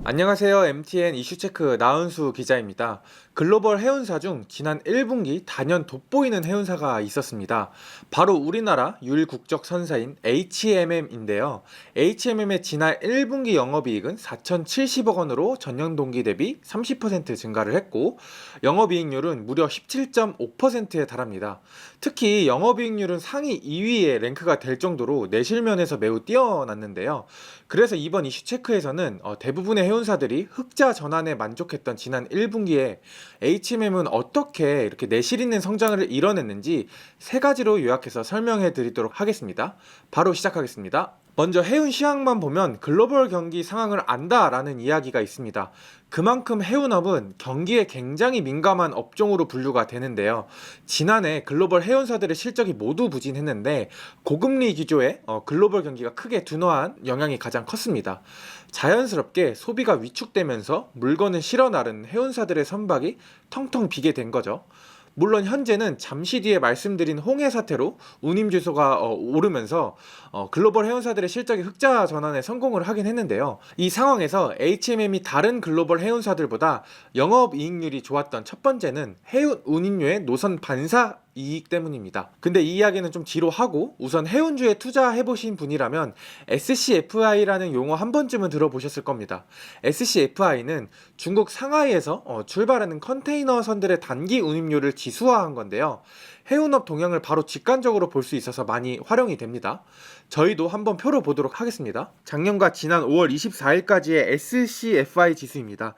안녕하세요. MTN 이슈체크 나은수 기자입니다. 글로벌 해운사 중 지난 1분기 단연 돋보이는 해운사가 있었습니다. 바로 우리나라 유일국적 선사인 HMM인데요. HMM의 지난 1분기 영업이익은 4,070억 원으로 전년 동기 대비 30% 증가를 했고, 영업이익률은 무려 17.5%에 달합니다. 특히 영업이익률은 상위 2위에 랭크가 될 정도로 내실면에서 매우 뛰어났는데요. 그래서 이번 이슈체크에서는 대부분의 해운사들이 흑자 전환에 만족했던 지난 1분기에 HMM은 어떻게 이렇게 내실 있는 성장을 이뤄냈는지 세 가지로 요약해서 설명해 드리도록 하겠습니다. 바로 시작하겠습니다. 먼저 해운 시황만 보면 글로벌 경기 상황을 안다라는 이야기가 있습니다. 그만큼 해운업은 경기에 굉장히 민감한 업종으로 분류가 되는데요. 지난해 글로벌 해운사들의 실적이 모두 부진했는데 고금리 기조에 글로벌 경기가 크게 둔화한 영향이 가장 컸습니다. 자연스럽게 소비가 위축되면서 물건을 실어 나른 해운사들의 선박이 텅텅 비게 된 거죠. 물론 현재는 잠시 뒤에 말씀드린 홍해 사태로 운임 주소가 오르면서 글로벌 해운사들의 실적이 흑자 전환에 성공을 하긴 했는데요. 이 상황에서 HMM이 다른 글로벌 해운사들보다 영업이익률이 좋았던 첫 번째는 해운 운임료의 노선 반사 이익 때문입니다. 근데 이 이야기는 좀 뒤로 하고 우선 해운주에 투자해보신 분이라면 SCFI라는 용어 한 번쯤은 들어보셨을 겁니다. SCFI는 중국 상하이에서 출발하는 컨테이너 선들의 단기 운임료를 지수화한 건데요. 해운업 동향을 바로 직관적으로 볼 수 있어서 많이 활용이 됩니다. 저희도 한번 표로 보도록 하겠습니다. 작년과 지난 5월 24일까지의 SCFI 지수입니다.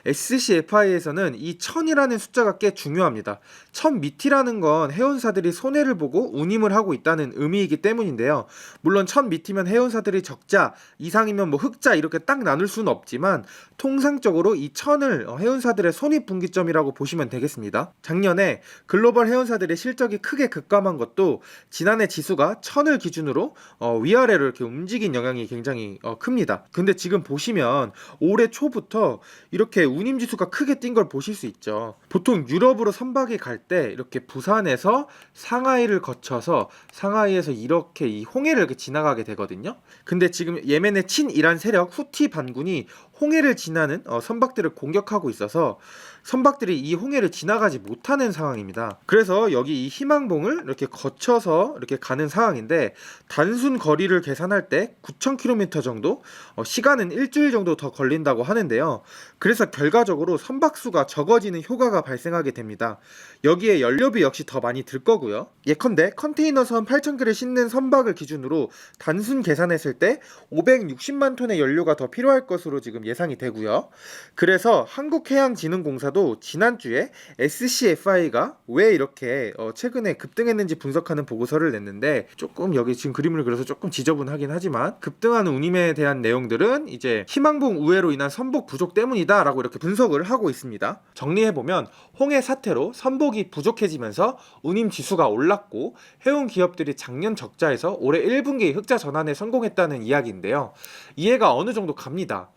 SCFI에서는 이 1000이라는 숫자가 꽤 중요합니다. 1000 밑이라는 건 해운사들이 손해를 보고 운임을 하고 있다는 의미이기 때문인데요. 물론 1000 밑이면 해운사들이 적자, 이상이면 뭐 흑자 이렇게 딱 나눌 수는 없지만 통상적으로 이 1000을 해운사들의 손익분기점이라고 보시면 되겠습니다. 작년에 글로벌 해운사들의 실적이 크게 급감한 것도 지난해 지수가 1000을 기준으로 위아래로 이렇게 움직인 영향이 굉장히 큽니다. 근데 지금 보시면 올해 초부터 이렇게 운임지수가 크게 뛴 걸 보실 수 있죠. 보통 유럽으로 선박이 갈 때 이렇게 부산에서 상하이를 거쳐서 상하이에서 이렇게 이 홍해를 이렇게 지나가게 되거든요. 근데 지금 예멘의 친이란 세력 후티 반군이 홍해를 지나는 선박들을 공격하고 있어서 선박들이 이 홍해를 지나가지 못하는 상황입니다. 그래서 여기 이 희망봉을 이렇게 거쳐서 이렇게 가는 상황인데 단순 거리를 계산할 때 9,000km 정도, 시간은 일주일 정도 더 걸린다고 하는데요. 그래서 결과적으로 선박수가 적어지는 효과가 발생하게 됩니다. 여기에 연료비 역시 더 많이 들 거고요. 예컨대 컨테이너선 8,000개를 싣는 선박을 기준으로 단순 계산했을 때 560만 톤의 연료가 더 필요할 것으로 지금 예상이 되고요. 그래서 한국해양진흥공사도 지난주에 SCFI가 왜 이렇게 최근에 급등했는지 분석하는 보고서를 냈는데, 조금 여기 지금 그림을 그려서 조금 지저분하긴 하지만 급등하는 운임에 대한 내용들은 이제 희망봉 우회로 인한 선복 부족 때문이다 라고 이렇게 분석을 하고 있습니다. 정리해보면 홍해 사태로 선복이 부족해지면서 운임 지수가 올랐고 해운 기업들이 작년 적자에서 올해 1분기 흑자 전환에 성공했다는 이야기인데요. 이해가 어느 정도 갑니다.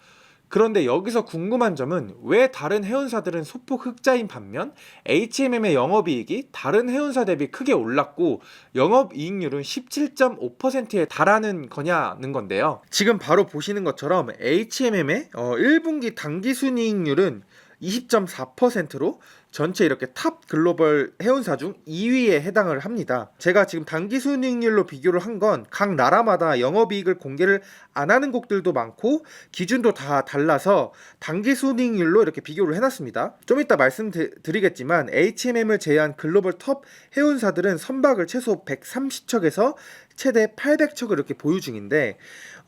그런데 여기서 궁금한 점은 왜 다른 해운사들은 소폭 흑자인 반면 HMM의 영업이익이 다른 해운사 대비 크게 올랐고 영업이익률은 17.5%에 달하는 거냐는 건데요. 지금 바로 보시는 것처럼 HMM의 1분기 당기순이익률은 20.4%로 전체 이렇게 탑 글로벌 해운사 중 2위에 해당을 합니다. 제가 지금 당기순이익률로 비교를 한 건 각 나라마다 영업이익을 공개를 안 하는 곳들도 많고 기준도 다 달라서 당기순이익률로 이렇게 비교를 해놨습니다. 좀 이따 말씀드리겠지만 HMM을 제외한 글로벌 톱 해운사들은 선박을 최소 130척에서 최대 800척을 이렇게 보유 중인데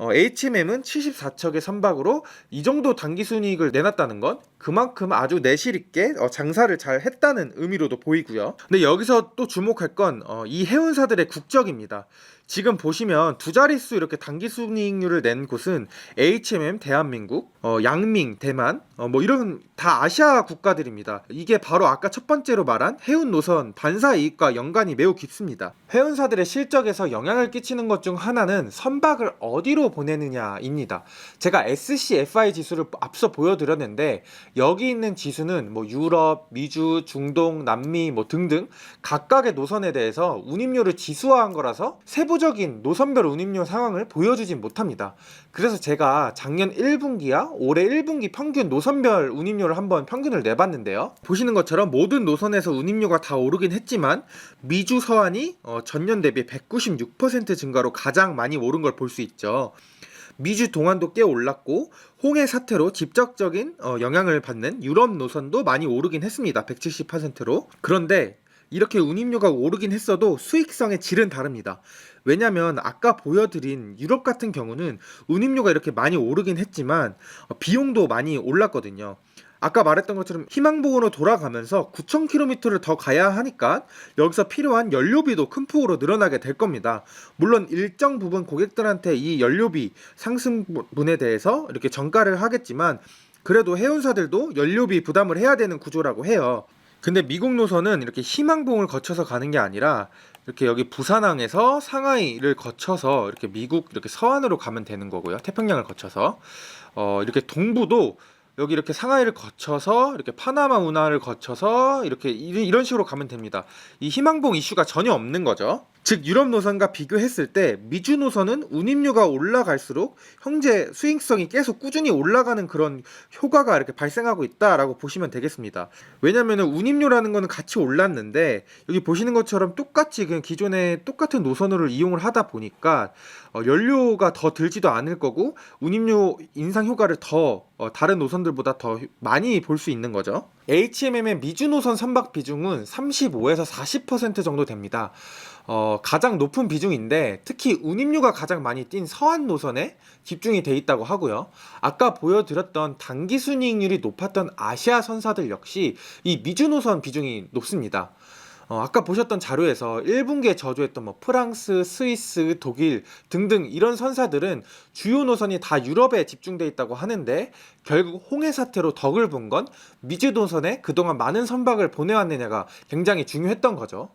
HMM은 74척의 선박으로 이 정도 당기순이익을 내놨다는 건 그만큼 아주 내실있게 장사를 잘 했다는 의미로도 보이고요. 근데 여기서 또 주목할 건 이 해운사들의 국적입니다. 지금 보시면 두 자릿수 이렇게 당기순이익률을 낸 곳은 HMM 대한민국, 양밍 대만, 뭐 이런 다 아시아 국가들입니다. 이게 바로 아까 첫 번째로 말한 해운 노선 반사 이익과 연관이 매우 깊습니다. 해운사들의 실적에서 영향을 끼치는 것 중 하나는 선박을 어디로 보내느냐입니다. 제가 SCFI 지수를 앞서 보여드렸는데 여기 있는 지수는 뭐 유럽, 미주, 중동, 남미 뭐 등등 각각의 노선에 대해서 운임료를 지수화한 거라서 세부 세부적인 노선별 운임료 상황을 보여주진 못합니다. 그래서 제가 작년 1분기와 올해 1분기 평균 노선별 운임료를 한번 평균을 내봤는데요. 보시는 것처럼 모든 노선에서 운임료가 다 오르긴 했지만 미주 서안이 전년 대비 196% 증가로 가장 많이 오른 걸 볼 수 있죠. 미주 동안도 꽤 올랐고 홍해 사태로 직접적인 영향을 받는 유럽 노선도 많이 오르긴 했습니다. 170%로. 그런데 이렇게 운임료가 오르긴 했어도 수익성의 질은 다릅니다. 왜냐면 아까 보여드린 유럽 같은 경우는 운임료가 이렇게 많이 오르긴 했지만 비용도 많이 올랐거든요. 아까 말했던 것처럼 희망봉으로 돌아가면서 9,000km를 더 가야 하니까 여기서 필요한 연료비도 큰 폭으로 늘어나게 될 겁니다. 물론 일정 부분 고객들한테 이 연료비 상승분에 대해서 이렇게 전가를 하겠지만 그래도 해운사들도 연료비 부담을 해야 되는 구조라고 해요. 근데 미국 노선은 이렇게 희망봉을 거쳐서 가는 게 아니라 이렇게 여기 부산항에서 상하이를 거쳐서 이렇게 미국 이렇게 서안으로 가면 되는 거고요. 태평양을 거쳐서 이렇게 동부도 여기 이렇게 상하이를 거쳐서 이렇게 파나마 운하를 거쳐서 이렇게 이런 식으로 가면 됩니다. 이 희망봉 이슈가 전혀 없는 거죠. 즉 유럽 노선과 비교했을 때 미주 노선은 운임료가 올라갈수록 형제 수익성이 계속 꾸준히 올라가는 그런 효과가 이렇게 발생하고 있다라고 보시면 되겠습니다. 왜냐면은 운임료라는 거는 같이 올랐는데 여기 보시는 것처럼 똑같이 그냥 기존의 똑같은 노선으로 이용을 하다 보니까 연료가 더 들지도 않을 거고 운임료 인상 효과를 더 다른 노선들보다 더 많이 볼 수 있는 거죠. HMM의 미주 노선 선박 비중은 35에서 40% 정도 됩니다. 가장 높은 비중인데 특히 운임료가 가장 많이 뛴 서안 노선에 집중이 돼 있다고 하고요. 아까 보여드렸던 단기 순이익률이 높았던 아시아 선사들 역시 이 미주 노선 비중이 높습니다. 아까 보셨던 자료에서 1분기에 저조했던 프랑스, 스위스, 독일 등등 이런 선사들은 주요 노선이 다 유럽에 집중돼 있다고 하는데 결국 홍해 사태로 덕을 본 건 미주 노선에 그동안 많은 선박을 보내왔느냐가 굉장히 중요했던 거죠.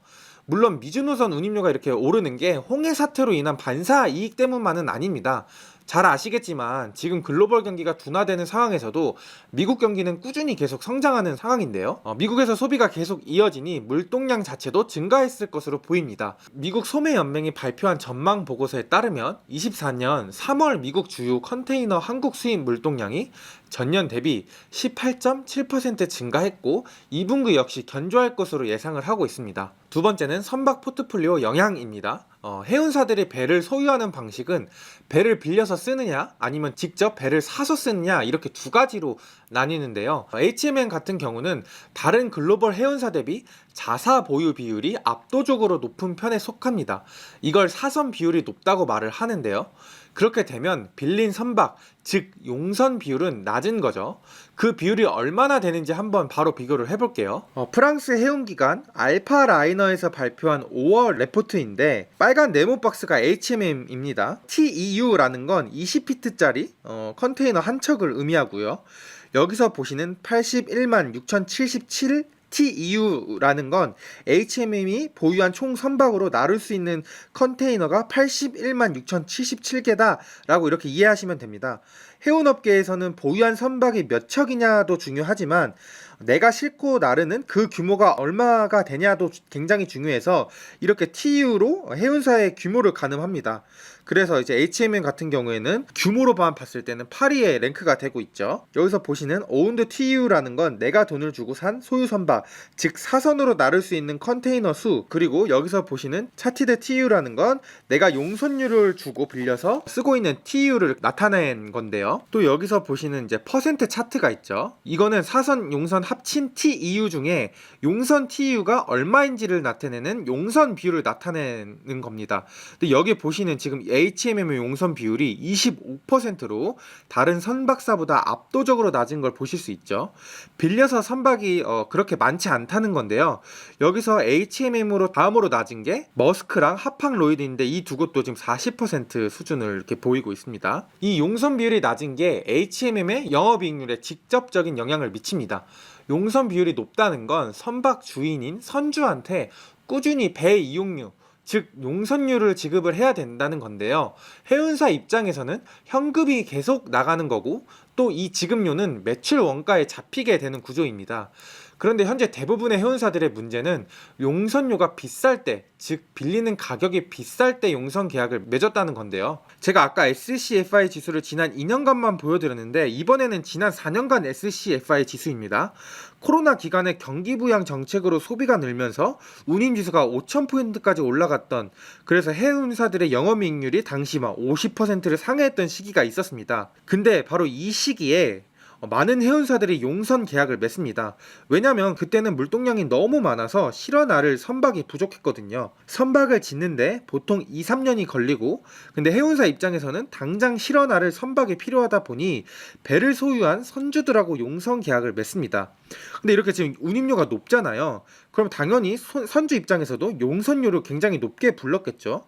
물론 미주 노선 운임료가 이렇게 오르는 게 홍해 사태로 인한 반사 이익 때문만은 아닙니다. 잘 아시겠지만 지금 글로벌 경기가 둔화되는 상황에서도 미국 경기는 꾸준히 계속 성장하는 상황인데요. 미국에서 소비가 계속 이어지니 물동량 자체도 증가했을 것으로 보입니다. 미국 소매연맹이 발표한 전망 보고서에 따르면 24년 3월 미국 주요 컨테이너 한국 수입 물동량이 전년 대비 18.7% 증가했고 2분기 역시 견조할 것으로 예상을 하고 있습니다. 두 번째는 선박 포트폴리오 영향입니다. 해운사들이 배를 소유하는 방식은 배를 빌려서 쓰느냐 아니면 직접 배를 사서 쓰느냐 이렇게 두 가지로 나뉘는데요. HMM 같은 경우는 다른 글로벌 해운사 대비 자사 보유 비율이 압도적으로 높은 편에 속합니다. 이걸 사선 비율이 높다고 말을 하는데요. 그렇게 되면 빌린 선박, 즉 용선 비율은 낮은 거죠. 그 비율이 얼마나 되는지 한번 바로 비교를 해볼게요. 프랑스 해운기관 알파라이너에서 발표한 5월 레포트인데 빨간 네모 박스가 HMM입니다. TEU라는 건 20피트짜리 컨테이너 한 척을 의미하고요. 여기서 보시는 81만 6077 TEU라는 건 HMM이 보유한 총 선박으로 나눌 수 있는 컨테이너가 81만 6077개다 라고 이렇게 이해하시면 됩니다. 해운업계에서는 보유한 선박이 몇 척이냐도 중요하지만 내가 싣고 나르는 그 규모가 얼마가 되냐도 굉장히 중요해서 이렇게 TU로 해운사의 규모를 가늠합니다. 그래서 이제 HMM 같은 경우에는 규모로만 봤을 때는 8위에 랭크가 되고 있죠. 여기서 보시는 오운드 TU라는 건 내가 돈을 주고 산 소유 선박, 즉 사선으로 나를 수 있는 컨테이너 수, 그리고 여기서 보시는 차티드 TU라는 건 내가 용선료를 주고 빌려서 쓰고 있는 TU를 나타낸 건데요. 또 여기서 보시는 이제 퍼센트 차트가 있죠. 이거는 사선, 용선 합친 TEU 중에 용선 TU가 얼마인지를 나타내는 용선 비율을 나타내는 겁니다. 근데 여기 보시는 지금 HMM의 용선 비율이 25%로 다른 선박사보다 압도적으로 낮은 걸 보실 수 있죠. 빌려서 선박이 그렇게 많지 않다는 건데요. 여기서 HMM으로 다음으로 낮은 게 머스크랑 하팡로이드인데 이 두 곳도 지금 40% 수준을 이렇게 보이고 있습니다. 이 용선 비율이 낮은 게 HMM의 영업이익률에 직접적인 영향을 미칩니다. 용선 비율이 높다는 건 선박 주인인 선주한테 꾸준히 배 이용료, 즉 용선료를 지급을 해야 된다는 건데요. 해운사 입장에서는 현금이 계속 나가는 거고 또 이 지급료는 매출 원가에 잡히게 되는 구조입니다. 그런데 현재 대부분의 해운사들의 문제는 용선료가 비쌀 때, 즉 빌리는 가격이 비쌀 때 용선 계약을 맺었다는 건데요. 제가 아까 SCFI 지수를 지난 2년간만 보여드렸는데 이번에는 지난 4년간 SCFI 지수입니다. 코로나 기간에 경기 부양 정책으로 소비가 늘면서 운임지수가 5,000포인트까지 올라갔던, 그래서 해운사들의 영업이익률이 당시 막 50%를 상회했던 시기가 있었습니다. 근데 바로 이 시기에 많은 해운사들이 용선 계약을 맺습니다. 왜냐면 그때는 물동량이 너무 많아서 실어나를 선박이 부족했거든요. 선박을 짓는데 보통 2, 3년이 걸리고, 근데 해운사 입장에서는 당장 실어나를 선박이 필요하다 보니 배를 소유한 선주들하고 용선 계약을 맺습니다. 근데 이렇게 지금 운임료가 높잖아요. 그럼 당연히 선주 입장에서도 용선료를 굉장히 높게 불렀겠죠.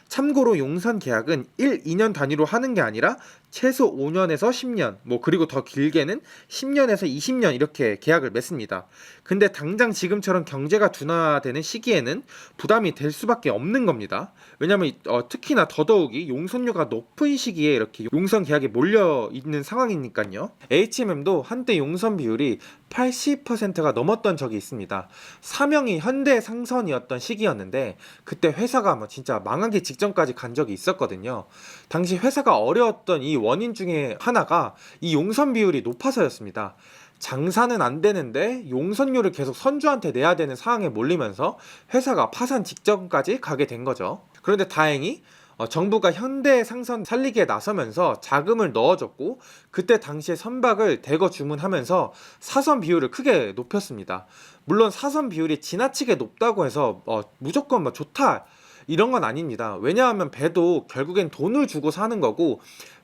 참고로 용선 계약은 1, 2년 단위로 하는 게 아니라 최소 5년에서 10년, 그리고 더 길게는 10년에서 20년 이렇게 계약을 맺습니다. 근데 당장 지금처럼 경제가 둔화되는 시기에는 부담이 될 수밖에 없는 겁니다. 왜냐면 특히나 더더욱이 용선료가 높은 시기에 이렇게 용선 계약이 몰려 있는 상황이니까요. HMM도 한때 용선 비율이 80%가 넘었던 적이 있습니다. 사명이 현대상선이었던 시기였는데 그때 회사가 진짜 망하기 직전까지 간 적이 있었거든요. 당시 회사가 어려웠던 이 원인 중에 하나가 이 용선 비율이 높아서였습니다. 장사는 안 되는데 용선료를 계속 선주한테 내야 되는 상황에 몰리면서 회사가 파산 직전까지 가게 된 거죠. 그런데 다행히 정부가 현대상선 살리기에 나서면서 자금을 넣어줬고, 그때 당시에 선박을 대거 주문하면서 사선 비율을 크게 높였습니다. 물론 사선 비율이 지나치게 높다고 해서 무조건 좋다 이런 건 아닙니다. 왜냐하면 배도 결국엔 돈을 주고 사는 거고,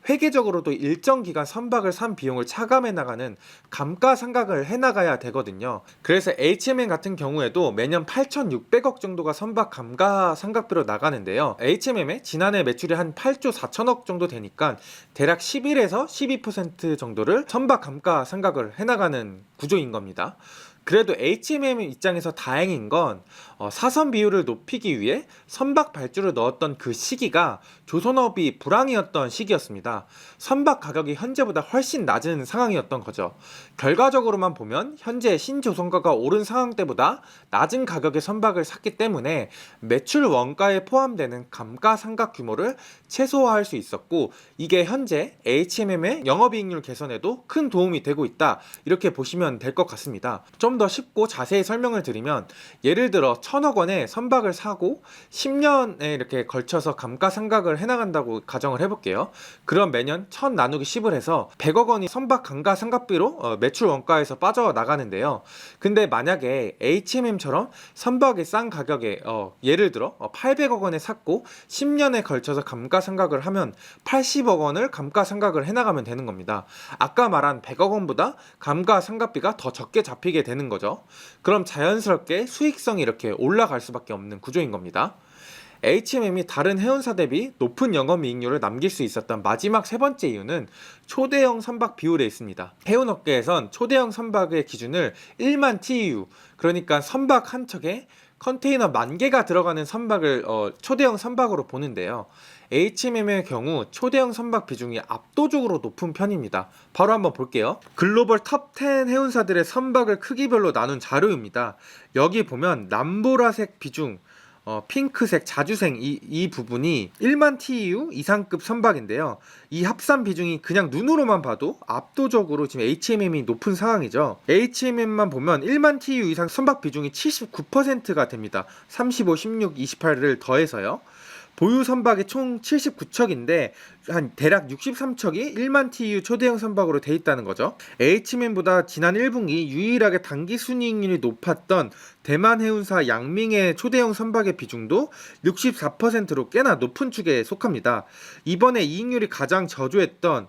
회계적으로도 일정 기간 선박을 산 비용을 차감해 나가는 감가상각을 해나가야 되거든요. 그래서 HMM 같은 경우에도 매년 8,600억 정도가 선박 감가상각비로 나가는데요. HMM의 지난해 매출이 한 8조 4천억 정도 되니까 대략 11에서 12% 정도를 선박 감가상각을 해나가는 구조인 겁니다. 그래도 HMM 입장에서 다행인 건 사선 비율을 높이기 위해 선박 발주를 넣었던 그 시기가 조선업이 불황이었던 시기였습니다. 선박 가격이 현재보다 훨씬 낮은 상황이었던 거죠. 결과적으로만 보면 현재 신조선가가 오른 상황 때보다 낮은 가격의 선박을 샀기 때문에 매출 원가에 포함되는 감가상각 규모를 최소화할 수 있었고, 이게 현재 HMM의 영업이익률 개선에도 큰 도움이 되고 있다, 이렇게 보시면 될 것 같습니다. 좀 더 쉽고 자세히 설명을 드리면, 예를 들어 1,000억 원의 선박을 사고 10년에 이렇게 걸쳐서 감가상각을 해나간다고 가정을 해볼게요. 그럼 매년 1,000 나누기 10을 해서 100억 원이 선박 감가상각비로 매출 원가에서 빠져나가는데요. 근데 만약에 HMM처럼 선박이 싼 가격에 예를 들어 800억 원에 샀고 10년에 걸쳐서 감가상각을 하면 80억 원을 감가상각을 해나가면 되는 겁니다. 아까 말한 100억 원보다 감가상각비가 더 적게 잡히게 되는 거죠. 그럼 자연스럽게 수익성이 이렇게 올라갈 수밖에 없는 구조인 겁니다. HMM이 다른 해운사 대비 높은 영업이익률을 남길 수 있었던 마지막 세 번째 이유는 초대형 선박 비율에 있습니다. 해운업계에선 초대형 선박의 기준을 1만 TEU, 그러니까 선박 한 척에 컨테이너 10,000개가 들어가는 선박을 초대형 선박으로 보는데요. HMM의 경우 초대형 선박 비중이 압도적으로 높은 편입니다. 바로 한번 볼게요. 글로벌 톱10 해운사들의 선박을 크기별로 나눈 자료입니다. 여기 보면 남보라색 비중, 핑크색, 자주색 이 부분이 1만 TEU 이상급 선박인데요. 이 합산 비중이 그냥 눈으로만 봐도 압도적으로 지금 HMM이 높은 상황이죠. HMM만 보면 1만 TEU 이상 선박 비중이 79%가 됩니다. 35, 16, 28를 더해서요. 보유 선박이 총 79척인데 한 대략 63척이 1만 TEU 초대형 선박으로 돼 있다는 거죠. HMM보다 지난 1분기 유일하게 단기 순이익률이 높았던 대만 해운사 양밍의 초대형 선박의 비중도 64%로 꽤나 높은 축에 속합니다. 이번에 이익률이 가장 저조했던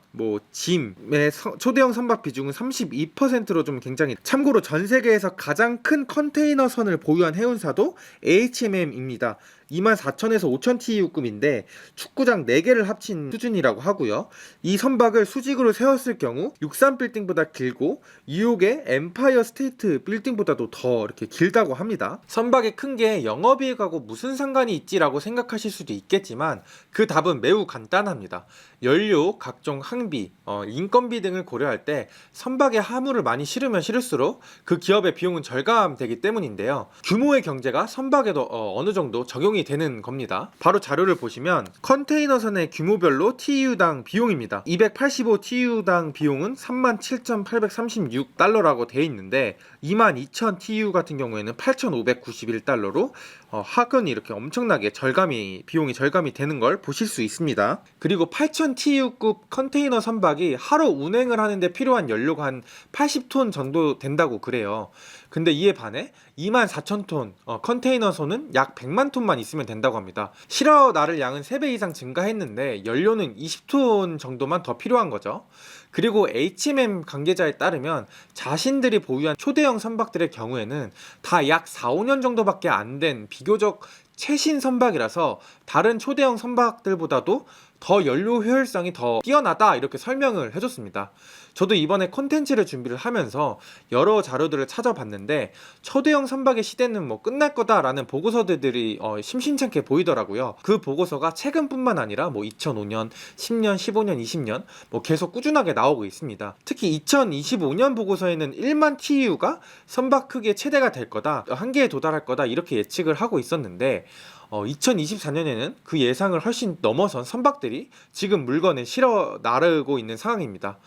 짐의 초대형 선박 비중은 32%로 좀 굉장히, 참고로 전 세계에서 가장 큰 컨테이너선을 보유한 해운사도 HMM입니다. 24,000에서 5,000 TEU급인데 축구장 4개를 합친 수준이라고 하고요. 이 선박을 수직으로 세웠을 경우 63빌딩보다 길고 뉴욕의 엠파이어 스테이트 빌딩보다도 더 이렇게 길다고 합니다. 선박이 큰 게 영업이익하고 무슨 상관이 있지라고 생각하실 수도 있겠지만 그 답은 매우 간단합니다. 연료, 각종 항비, 인건비 등을 고려할 때 선박에 화물을 많이 실으면 실을수록 그 기업의 비용은 절감되기 때문인데요. 규모의 경제가 선박에도 어느 정도 적용이 되는 겁니다. 바로 자료를 보시면 컨테이너선의 규모별로 TEU당 비용입니다. 285 TEU당 비용은 37,836달러라고 되어 있는데 22,000 TEU 같은 경우에는 8,591달러로 하근이 이렇게 엄청나게 비용이 절감이 되는 걸 보실 수 있습니다. 그리고 8,000 TEU급 컨테이너 선박이 하루 운행을 하는데 필요한 연료가 한 80톤 정도 된다고 그래요. 근데 이에 반해 24,000톤 컨테이너선은 약 100만 톤만 있으면 된다고 합니다. 실어 나를 양은 3배 이상 증가했는데 연료는 20톤 정도만 더 필요한 거죠. 그리고 HMM 관계자에 따르면 자신들이 보유한 초대형 선박들의 경우에는 다 약 4, 5년 정도밖에 안 된 비교적 최신 선박이라서 다른 초대형 선박들보다도 더 연료 효율성이 더 뛰어나다 이렇게 설명을 해줬습니다. 저도 이번에 콘텐츠를 준비를 하면서 여러 자료들을 찾아봤는데 초대형 선박의 시대는 뭐 끝날 거다라는 보고서들이 심심찮게 보이더라고요. 그 보고서가 최근뿐만 아니라 뭐 2005년, 10년, 15년, 20년 뭐 계속 꾸준하게 나오고 있습니다. 특히 2025년 보고서에는 1만 TEU가 선박 크기의 최대가 될 거다, 한계에 도달할 거다 이렇게 예측을 하고 있었는데 2024년에는 그 예상을 훨씬 넘어선 선박들이 지금 물건에 실어 나르고 있는 상황입니다.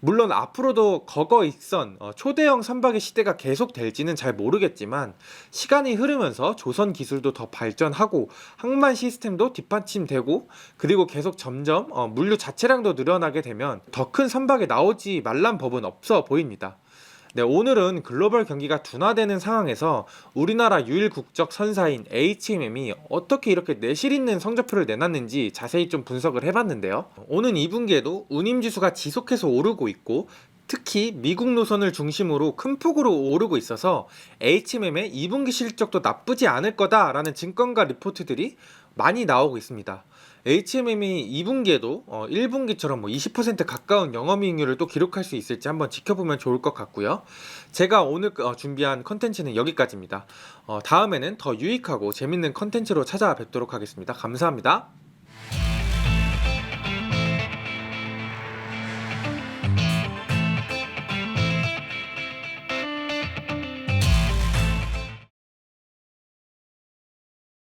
물론 앞으로도 거거익선 초대형 선박의 시대가 계속될지는 잘 모르겠지만 시간이 흐르면서 조선 기술도 더 발전하고 항만 시스템도 뒷받침되고 그리고 계속 점점 물류 자체량도 늘어나게 되면 더 큰 선박이 나오지 말란 법은 없어 보입니다. 네, 오늘은 글로벌 경기가 둔화되는 상황에서 우리나라 유일 국적 선사인 HMM이 어떻게 이렇게 내실 있는 성적표를 내놨는지 자세히 좀 분석을 해봤는데요. 오는 2분기에도 운임지수가 지속해서 오르고 있고 특히 미국 노선을 중심으로 큰 폭으로 오르고 있어서 HMM의 2분기 실적도 나쁘지 않을 거다라는 증권가 리포트들이 많이 나오고 있습니다. HMM이 2분기에도 1분기처럼 20% 가까운 영업이익률을 또 기록할 수 있을지 한번 지켜보면 좋을 것 같고요. 제가 오늘 준비한 컨텐츠는 여기까지입니다. 다음에는 더 유익하고 재밌는 컨텐츠로 찾아뵙도록 하겠습니다. 감사합니다.